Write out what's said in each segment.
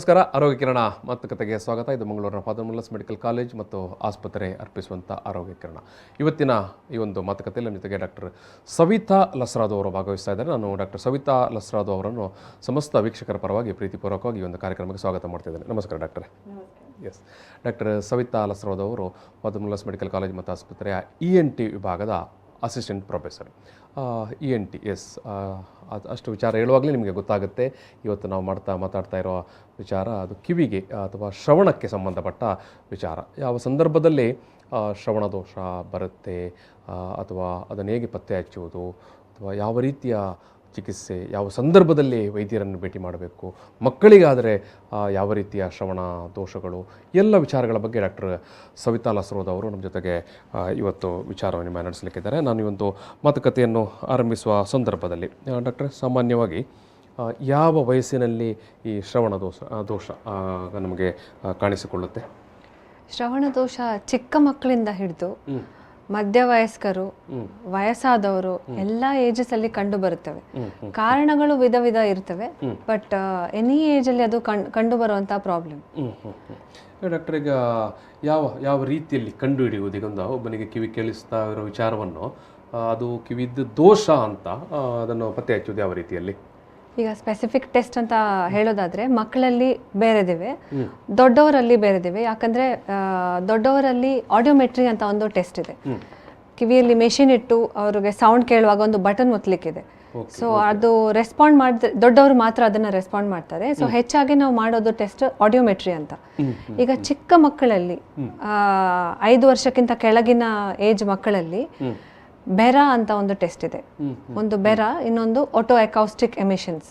ನಮಸ್ಕಾರ. ಆರೋಗ್ಯ ಕಿರಣ ಮಾತುಕತೆಗೆ ಸ್ವಾಗತ. ಇದು ಮಂಗಳೂರಿನ ಫಾದರ್ ಮುಲ್ಲರ್ಸ್ ಮೆಡಿಕಲ್ ಕಾಲೇಜ್ ಮತ್ತು ಆಸ್ಪತ್ರೆ ಅರ್ಪಿಸುವಂಥ ಆರೋಗ್ಯ ಕಿರಣ. ಇವತ್ತಿನ ಈ ಒಂದು ಮಾತುಕತೆಯಲ್ಲಿ ನಮ್ಮ ಜೊತೆಗೆ ಡಾಕ್ಟರ್ ಸವಿತಾ ಲಸ್ರಾದು ಅವರು ಭಾಗವಹಿಸ್ತಾ ಇದ್ದಾರೆ. ನಾನು ಡಾಕ್ಟರ್ ಸವಿತಾ ಲಸ್ರಾದು ಅವರನ್ನು ಸಮಸ್ತ ವೀಕ್ಷಕರ ಪರವಾಗಿ ಪ್ರೀತಿಪೂರ್ವಕವಾಗಿ ಈ ಒಂದು ಕಾರ್ಯಕ್ರಮಕ್ಕೆ ಸ್ವಾಗತ ಮಾಡ್ತಿದ್ದೇನೆ. ನಮಸ್ಕಾರ ಡಾಕ್ಟರ್. ಎಸ್, ಡಾಕ್ಟರ್ ಸವಿತಾ ಲಸ್ರಾದು ಅವರು ಫಾದರ್ ಮುಲ್ಲರ್ಸ್ ಮೆಡಿಕಲ್ ಕಾಲೇಜ್ ಮತ್ತು ಆಸ್ಪತ್ರೆಯ ENT ವಿಭಾಗದ ಅಸಿಸ್ಟೆಂಟ್ ಪ್ರೊಫೆಸರ್. ENT, ಎಸ್, ಅಷ್ಟು ವಿಚಾರ ಹೇಳುವಾಗಲೇ ನಿಮಗೆ ಗೊತ್ತಾಗುತ್ತೆ ಇವತ್ತು ನಾವು ಮಾತಾಡ್ತಾ ಇರೋ ವಿಚಾರ ಅದು ಕಿವಿಗೆ ಅಥವಾ ಶ್ರವಣಕ್ಕೆ ಸಂಬಂಧಪಟ್ಟ ವಿಚಾರ. ಯಾವ ಸಂದರ್ಭದಲ್ಲಿ ಶ್ರವಣ ದೋಷ ಬರುತ್ತೆ ಅಥವಾ ಅದನ್ನು ಹೇಗೆ ಪತ್ತೆ ಹಚ್ಚುವುದು ಅಥವಾ ಯಾವ ರೀತಿಯ ಚಿಕಿತ್ಸೆ, ಯಾವ ಸಂದರ್ಭದಲ್ಲಿ ವೈದ್ಯರನ್ನು ಭೇಟಿ ಮಾಡಬೇಕು, ಮಕ್ಕಳಿಗಾದರೆ ಯಾವ ರೀತಿಯ ಶ್ರವಣ ದೋಷಗಳು, ಎಲ್ಲ ವಿಚಾರಗಳ ಬಗ್ಗೆ ಡಾಕ್ಟರ್ ಸವಿತಾ ಲಸ್ರಾದು ಅವರು ನಮ್ಮ ಜೊತೆಗೆ ಇವತ್ತು ವಿಚಾರವನ್ನು ನಡೆಸಲಿಕ್ಕಿದ್ದಾರೆ. ನಾನು ಈ ಒಂದು ಮಾತುಕತೆಯನ್ನು ಆರಂಭಿಸುವ ಸಂದರ್ಭದಲ್ಲಿ ಡಾಕ್ಟರ್, ಸಾಮಾನ್ಯವಾಗಿ ಯಾವ ವಯಸ್ಸಿನಲ್ಲಿ ಈ ಶ್ರವಣ ದೋಷ ನಮಗೆ ಕಾಣಿಸಿಕೊಳ್ಳುತ್ತೆ? ಶ್ರವಣ ದೋಷ ಚಿಕ್ಕ ಮಕ್ಕಳಿಂದ ಹಿಡಿದು ಮಧ್ಯವಯಸ್ಕರು, ವಯಸ್ಸಾದವರು ಎಲ್ಲ ಏಜಸ್ ಅಲ್ಲಿ ಕಂಡು ಬರುತ್ತವೆ. ಕಾರಣಗಳು ವಿಧ ವಿಧ ಇರ್ತವೆ, ಬಟ್ ಎನಿ ಏಜ್ ಅಲ್ಲಿ ಅದು ಕಂಡು ಬರುವಂತಹ ಪ್ರಾಬ್ಲಮ್. ಡಾಕ್ಟರ್, ಈಗ ಯಾವ ರೀತಿಯಲ್ಲಿ ಕಂಡು ಹಿಡಿಯುವುದು? ಈಗ ಒಬ್ಬನಿಗೆ ಕಿವಿ ಕೇಳಿಸ್ತಾ ಇರೋ ವಿಚಾರವನ್ನು ಅದು ಕಿವಿದ್ದು ದೋಷ ಅಂತ ಅದನ್ನು ಪತ್ತೆ ಹಚ್ಚುವುದು ಯಾವ ರೀತಿಯಲ್ಲಿ? ಈಗ ಸ್ಪೆಸಿಫಿಕ್ ಟೆಸ್ಟ್ ಅಂತ ಹೇಳೋದಾದ್ರೆ ಮಕ್ಕಳಲ್ಲಿ ಬೇರೆದಿವೆ, ದೊಡ್ಡವರಲ್ಲಿ ಬೇರೆದಿವೆ. ಯಾಕಂದ್ರೆ ದೊಡ್ಡವರಲ್ಲಿ ಆಡಿಯೋಮೆಟ್ರಿ ಅಂತ ಒಂದು ಟೆಸ್ಟ್ ಇದೆ. ಕಿವಿಯಲ್ಲಿ ಮೆಷಿನ್ ಇಟ್ಟು ಅವ್ರಿಗೆ ಸೌಂಡ್ ಕೇಳುವಾಗ ಒಂದು ಬಟನ್ ಒತ್ತಲಿಕ್ಕಿದೆ. ಸೊ ಅದು ರೆಸ್ಪಾಂಡ್ ಮಾಡಿದ್ರೆ ದೊಡ್ಡವರು ಮಾತ್ರ ಅದನ್ನ ರೆಸ್ಪಾಂಡ್ ಮಾಡ್ತಾರೆ. ಸೊ ಹೆಚ್ಚಾಗಿ ನಾವು ಮಾಡೋದು ಟೆಸ್ಟ್ ಆಡಿಯೋಮೆಟ್ರಿ ಅಂತ. ಈಗ ಚಿಕ್ಕ ಮಕ್ಕಳಲ್ಲಿ 5 ವರ್ಷಕ್ಕಿಂತ ಕೆಳಗಿನ ಏಜ್ ಮಕ್ಕಳಲ್ಲಿ ಬೆರಾ ಅಂತ ಒಂದು ಟೆಸ್ಟ್ ಇದೆ. ಒಂದು ಬೆರಾ, ಇನ್ನೊಂದು ಆಟೋ ಅಕೌಸ್ಟಿಕ್ ಎಮಿಷನ್ಸ್.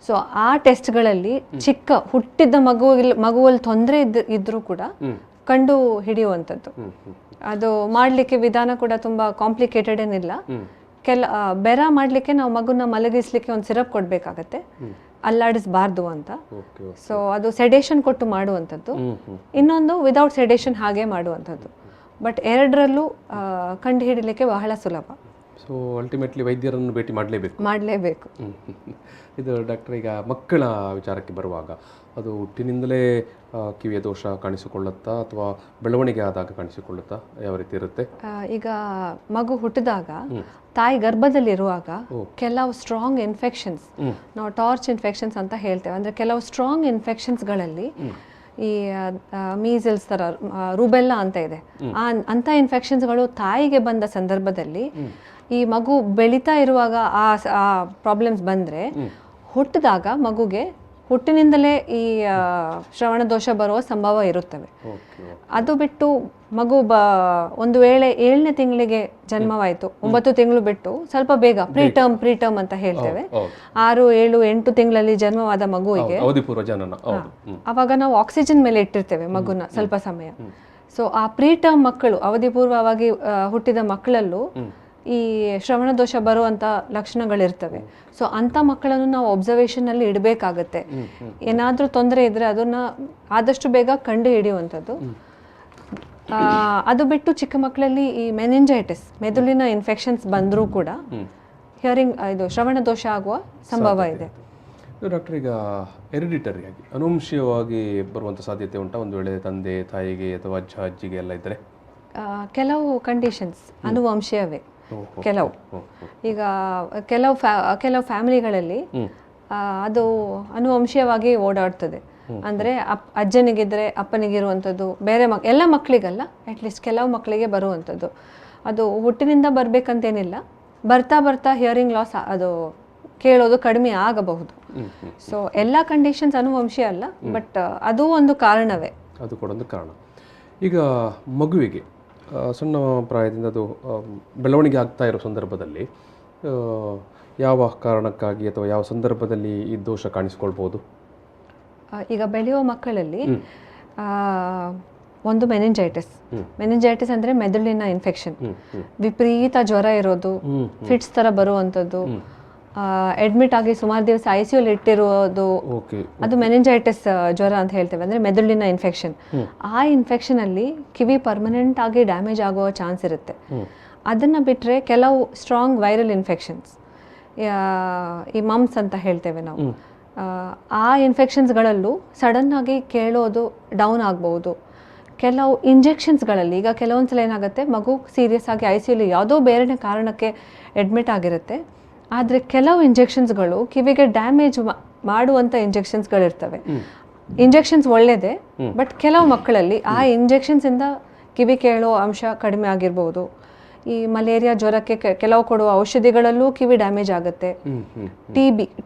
ಸೊ ಆ ಟೆಸ್ಟ್ಗಳಲ್ಲಿ ಚಿಕ್ಕ ಹುಟ್ಟಿದ ಮಗುವಲ್ಲಿ ತೊಂದರೆ ಇದ್ರೂ ಕೂಡ ಕಂಡು ಹಿಡಿಯುವಂಥದ್ದು. ಅದು ಮಾಡಲಿಕ್ಕೆ ವಿಧಾನ ಕೂಡ ತುಂಬಾ ಕಾಂಪ್ಲಿಕೇಟೆಡ್ ಏನಿಲ್ಲ. ಬೆರಾ ಮಾಡಲಿಕ್ಕೆ ನಾವು ಮಗುನ ಮಲಗಿಸ್ಲಿಕ್ಕೆ ಒಂದು ಸಿರಪ್ ಕೊಡಬೇಕಾಗತ್ತೆ, ಅಲ್ಲಾಡಿಸಬಾರ್ದು ಅಂತ. ಸೊ ಅದು ಸೆಡೇಷನ್ ಕೊಟ್ಟು ಮಾಡುವಂಥದ್ದು. ಇನ್ನೊಂದು ವಿದೌಟ್ ಸೆಡೇಷನ್ ಹಾಗೆ ಮಾಡುವಂಥದ್ದು. ಬಟ್ ಎರಡರಲ್ಲೂ ಕಂಡು ಹಿಡಿಲಿಕ್ಕೆ ಬಹಳ ಸುಲಭ. ಸೊ ಅಲ್ಟಿಮೇಟ್ಲಿ ವೈದ್ಯರನ್ನು ಭೇಟಿ ಮಾಡಲೇಬೇಕು. ಇದು ಡಾಕ್ಟರ್, ಈಗ ಮಕ್ಕಳ ವಿಚಾರಕ್ಕೆ ಬರುವಾಗ ಅದು ಹುಟ್ಟಿನಿಂದಲೇ ಕಿವಿಯ ದೋಷ ಕಾಣಿಸಿಕೊಳ್ಳುತ್ತಾ ಅಥವಾ ಬೆಳವಣಿಗೆ ಆದಾಗ ಕಾಣಿಸಿಕೊಳ್ಳುತ್ತಾ, ಯಾವ ರೀತಿ ಇರುತ್ತೆ? ಈಗ ಮಗು ಹುಟ್ಟಿದಾಗ ತಾಯಿ ಗರ್ಭದಲ್ಲಿರುವಾಗ ಕೆಲವು ಸ್ಟ್ರಾಂಗ್ ಇನ್ಫೆಕ್ಷನ್ಸ್, ನಾವು ಟಾರ್ಚ್ ಇನ್ಫೆಕ್ಷನ್ಸ್ ಅಂತ ಹೇಳ್ತೇವೆ. ಅಂದರೆ ಕೆಲವು ಸ್ಟ್ರಾಂಗ್ ಇನ್ಫೆಕ್ಷನ್ಸ್ಗಳಲ್ಲಿ ಈ ಮೀಸಲ್ಸ್ ಥರ ರೂಬೆಲ್ಲಾ ಅಂತ ಇದೆ, ಅಂಥ ಇನ್ಫೆಕ್ಷನ್ಸ್ಗಳು ತಾಯಿಗೆ ಬಂದ ಸಂದರ್ಭದಲ್ಲಿ ಈ ಮಗು ಬೆಳೀತಾ ಇರುವಾಗ ಆ ಪ್ರಾಬ್ಲಮ್ಸ್ ಬಂದರೆ ಹುಟ್ಟಿದಾಗ ಮಗುಗೆ ಹುಟ್ಟಿನಿಂದಲೇ ಈ ಶ್ರವಣ ದೋಷ ಬರುವ ಸಂಭವ ಇರುತ್ತವೆ. ಅದು ಬಿಟ್ಟು ಮಗು ಒಂದು ವೇಳೆ 7ನೇ ತಿಂಗಳಿಗೆ ಜನ್ಮವಾಯಿತು, 9 ತಿಂಗಳು ಬಿಟ್ಟು ಸ್ವಲ್ಪ ಬೇಗ ಪ್ರೀಟರ್ಮ್ ಅಂತ ಹೇಳ್ತೇವೆ, 6, 7, 8 ತಿಂಗಳಲ್ಲಿ ಜನ್ಮವಾದ ಮಗುವಿಗೆ ಅವಾಗ ನಾವು ಆಕ್ಸಿಜನ್ ಮೇಲೆ ಇಟ್ಟಿರ್ತೇವೆ ಮಗುನ ಸ್ವಲ್ಪ ಸಮಯ. ಸೊ ಆ ಪ್ರೀಟರ್ಮ್ ಮಕ್ಕಳು, ಅವಧಿಪೂರ್ವವಾಗಿ ಹುಟ್ಟಿದ ಮಕ್ಕಳಲ್ಲೂ ಈ ಶ್ರವಣ ದೋಷ ಬರುವಂಥ ಲಕ್ಷಣಗಳಿರ್ತವೆ. ಸೊ ಅಂಥ ಮಕ್ಕಳನ್ನು ನಾವು ಅಬ್ಸರ್ವೇಷನ್ ಅಲ್ಲಿ ಇಡಬೇಕಾಗತ್ತೆ. ಏನಾದರೂ ತೊಂದರೆ ಇದ್ರೆ ಅದನ್ನ ಆದಷ್ಟು ಬೇಗ ಕಂಡು ಹಿಡಿಯುವಂಥದ್ದು. ಅದು ಬಿಟ್ಟು ಚಿಕ್ಕ ಮಕ್ಕಳಲ್ಲಿ ಈ ಮೆನಿಂಜೈಟಿಸ್, ಮೆದುಳಿನ ಇನ್ಫೆಕ್ಷನ್ಸ್ ಬಂದರೂ ಕೂಡ ಇದು ಶ್ರವಣ ದೋಷ ಆಗುವ ಸಂಭವ ಇದೆ. ಡಾಕ್ಟರ್, ಈಗ ಹೆರಿಡಿಟರಿಯಾಗಿ ಅನುವಂಶೀಯವಾಗಿ ಬರುವಂಥ ಸಾಧ್ಯತೆ ಉಂಟಾ? ಒಂದು ವೇಳೆ ತಂದೆ ತಾಯಿಗೆ ಅಥವಾ ಅಜ್ಜಿಗೆ ಎಲ್ಲ ಇದ್ದರೆ? ಕೆಲವು ಕಂಡೀಷನ್ಸ್ ಅನುವಂಶೀಯವೇ. ಕೆಲವು ಈಗ ಕೆಲವು ಫ್ಯಾಮಿಲಿಗಳಲ್ಲಿ ಅದು ಅನುವಂಶೀಯವಾಗಿ ಓಡಾಡ್ತದೆ. ಅಂದರೆ ಅಜ್ಜನಿಗಿದ್ರೆ ಅಪ್ಪನಿಗಿರುವಂಥದ್ದು, ಬೇರೆ ಎಲ್ಲ ಮಕ್ಕಳಿಗಲ್ಲ, ಅಟ್ಲೀಸ್ಟ್ ಕೆಲವು ಮಕ್ಕಳಿಗೆ ಬರುವಂಥದ್ದು. ಅದು ಹುಟ್ಟಿನಿಂದ ಬರಬೇಕಂತೇನಿಲ್ಲ, ಬರ್ತಾ ಬರ್ತಾ ಹಿಯರಿಂಗ್ ಲಾಸ್, ಅದು ಕೇಳೋದು ಕಡಿಮೆ ಆಗಬಹುದು. ಸೊ ಎಲ್ಲ ಕಂಡೀಷನ್ಸ್ ಅನುವಂಶೀಯ ಅಲ್ಲ, ಬಟ್ ಅದು ಒಂದು ಕಾರಣವೇ. ಅದು ಕೂಡ ಒಂದು ಕಾರಣ. ಈಗ ಮಗುವಿಗೆ ಸಣ್ಣ ಪ್ರಾಯದಿಂದ ಅದು ಬೆಳವಣಿಗೆ ಆಗ್ತಾ ಇರೋ ಸಂದರ್ಭದಲ್ಲಿ ಯಾವ ಕಾರಣಕ್ಕಾಗಿ ಅಥವಾ ಯಾವ ಸಂದರ್ಭದಲ್ಲಿ ಈ ದೋಷ ಕಾಣಿಸ್ಕೊಳ್ಬೋದು? ಈಗ ಬೆಳೆಯುವ ಮಕ್ಕಳಲ್ಲಿ ಒಂದು ಮೆನಿಂಜೈಟಿಸ್ ಅಂದರೆ ಮೆದುಳಿನ ಇನ್ಫೆಕ್ಷನ್, ವಿಪರೀತ ಜ್ವರ ಇರೋದು, ಫಿಟ್ಸ್ ಥರ ಬರುವಂಥದ್ದು, ಅಡ್ಮಿಟ್ ಆಗಿ ಸುಮಾರು ದಿವಸ ICU ಇಟ್ಟಿರೋದು, ಅದು ಮೆನಿಂಜೈಟಿಸ್ ಜ್ವರ ಅಂತ ಹೇಳ್ತೇವೆ. ಅಂದರೆ ಮೆದುಳಿನ ಇನ್ಫೆಕ್ಷನ್. ಆ ಇನ್ಫೆಕ್ಷನ್ ಅಲ್ಲಿ ಕಿವಿ ಪರ್ಮನೆಂಟ್ ಆಗಿ ಡ್ಯಾಮೇಜ್ ಆಗುವ ಚಾನ್ಸ್ ಇರುತ್ತೆ. ಅದನ್ನು ಬಿಟ್ಟರೆ ಕೆಲವು ಸ್ಟ್ರಾಂಗ್ ವೈರಲ್ ಇನ್ಫೆಕ್ಷನ್ಸ್, ಈ ಮಮ್ಸ್ ಅಂತ ಹೇಳ್ತೇವೆ ನಾವು, ಆ ಇನ್ಫೆಕ್ಷನ್ಸ್ಗಳಲ್ಲೂ ಸಡನ್ನಾಗಿ ಕೇಳೋದು ಡೌನ್ ಆಗ್ಬೋದು. ಕೆಲವು ಇಂಜೆಕ್ಷನ್ಸ್ಗಳಲ್ಲಿ ಈಗ ಕೆಲವೊಂದು ಸಲ ಏನಾಗುತ್ತೆ, ಮಗು ಸೀರಿಯಸ್ ಆಗಿ ICU ಯಾವುದೋ ಬೇರೆ ಕಾರಣಕ್ಕೆ ಅಡ್ಮಿಟ್ ಆಗಿರುತ್ತೆ, ಆದರೆ ಕೆಲವು ಇಂಜೆಕ್ಷನ್ಸ್ಗಳು ಕಿವಿಗೆ ಡ್ಯಾಮೇಜ್ ಮಾಡುವಂಥ ಇಂಜೆಕ್ಷನ್ಸ್ಗಳಿರ್ತವೆ. ಇಂಜೆಕ್ಷನ್ಸ್ ಒಳ್ಳೆಯದೇ, ಬಟ್ ಕೆಲವು ಮಕ್ಕಳಲ್ಲಿ ಆ ಇಂಜೆಕ್ಷನ್ಸಿಂದ ಕಿವಿ ಕೇಳೋ ಅಂಶ ಕಡಿಮೆ ಆಗಿರ್ಬೋದು. ಈ ಮಲೇರಿಯಾ ಜ್ವರಕ್ಕೆ ಕೆಲವು ಕೊಡುವ ಔಷಧಿಗಳಲ್ಲೂ ಕಿವಿ ಡ್ಯಾಮೇಜ್ ಆಗುತ್ತೆ.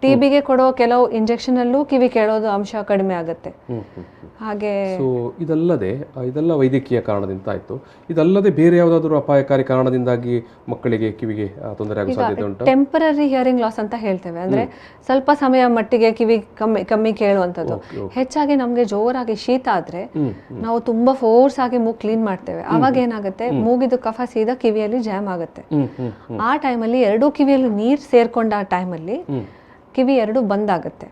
ಟಿಬಿಗೆ ಕೊಡೋ ಕೆಲವು ಇಂಜೆಕ್ಷನಲ್ಲೂ ಕಿವಿ ಕೇಳೋದು ಅಂಶ ಕಡಿಮೆ ಆಗುತ್ತೆ. ಹಾಗೆ ಸೊ ಇದೆಲ್ಲ ವೈದ್ಯಕೀಯ ಕಾರಣದಿಂದ ಆಯಿತು. ಇದಲ್ಲದೆ ಬೇರೆ ಯಾವುದಾದ್ರೂ ಅಪಾಯಕಾರಿ ಕಾರಣದಿಂದಾಗಿ ಮಕ್ಕಳಿಗೆ ಕಿವಿಗೆ ತೊಂದರೆ ಆಗೋ ಸಾಧ್ಯತೆ ಉಂಟು? ಟೆಂಪರರಿ ಹಿಯರಿಂಗ್ ಲಾಸ್ ಅಂತ ಹೇಳ್ತೇವೆ. ಅಂದ್ರೆ ಸ್ವಲ್ಪ ಸಮಯ ಮಟ್ಟಿಗೆ ಕಿವಿ ಕಮ್ಮಿ ಕೇಳುವಂಥದ್ದು. ಹೆಚ್ಚಾಗಿ ನಮಗೆ ಜೋರಾಗಿ ಶೀತ ಆದ್ರೆ ನಾವು ತುಂಬಾ ಫೋರ್ಸ್ ಆಗಿ ಮೂಗು ಕ್ಲೀನ್ ಮಾಡ್ತೇವೆ. ಅವಾಗ ಏನಾಗುತ್ತೆ, ಮೂಗಿದು ಕಫ ಸೀದಾ ಕಿವಿಯಲ್ಲಿ ಜಾಮ್ ಆಗುತ್ತೆ. ಆ ಟೈಮಲ್ಲಿ ಎರಡೂ ಕಿವಿಯಲ್ಲಿ ನೀರು ಸೇರ್ಕೊಂಡ ಆ ಟೈಮಲ್ಲಿ ಕಿವಿ ಎರಡು ಬಂದಾಗುತ್ತೆ.